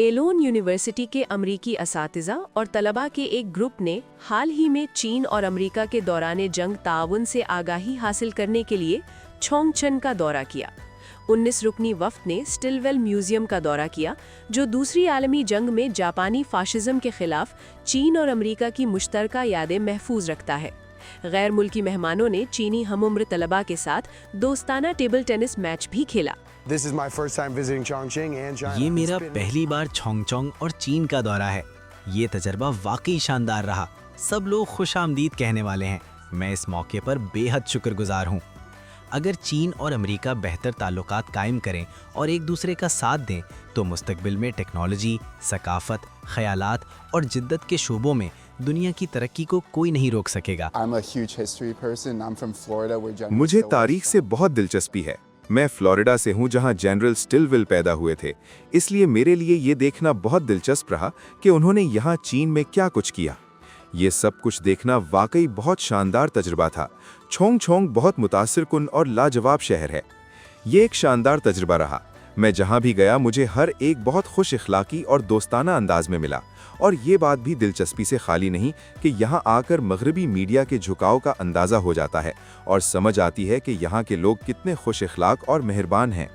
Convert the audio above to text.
Elon university के अमरीकी असातिज़ा और तलबा के एक ग्रुप ने हाल ही में चीन और अमरीका के दौरान जंग ताउन से आगाही हासिल करने के लिए चोंगचन का दौरा किया। 19 रुकनी वफ़द ने स्टिलवेल म्यूजियम का दौरा किया, जो दूसरी आलमी जंग में जापानी फाशिज्म के खिलाफ चीन और अमरीका की मुश्तरका यादें महफूज रखता है। गैर मुल्की मेहमानों ने चीनी हमउम्र तलबा के साथ दोस्ताना टेबल टेनिस मैच भी खेला। ये मेरा पहली बार चोंगचोंग और चीन का दौरा है। ये तजर्बा वाकई शानदार रहा। सब लोग खुशामदीद कहने वाले हैं। मैं इस मौके पर बेहद शुक्रगुजार हूँ। अगर चीन और अमेरिका बेहतर ताल्लुकात कायम करें और एक दूसरे का साथ दें तो मुस्तकबिल में टेक्नोलॉजी, सकाफत, ख्यालात और जिद्दत के शोबों में दुनिया की तरक्की को कोई नहीं रोक सकेगा। मुझे तारीख से बहुत दिलचस्पी है। मैं फ्लोरिडा से हूं, जहां जनरल स्टिलवेल पैदा हुए थे। इसलिए मेरे लिए ये देखना बहुत दिलचस्प रहा कि उन्होंने यहाँ चीन में क्या कुछ किया। ये सब कुछ देखना वाकई बहुत शानदार तजुर्बा था। चोंगचोंग बहुत मुतासिरकुन और लाजवाब शहर है। ये एक शानदार तजुर्बा रहा। मैं जहाँ भी गया मुझे हर एक बहुत खुश इखलाकी और दोस्ताना अंदाज में मिला। और ये बात भी दिलचस्पी से खाली नहीं कि यहाँ आकर मगरबी मीडिया के झुकाव का अंदाज़ा हो जाता है और समझ आती है कि यहाँ के लोग कितने खुश इखलाक और मेहरबान हैं।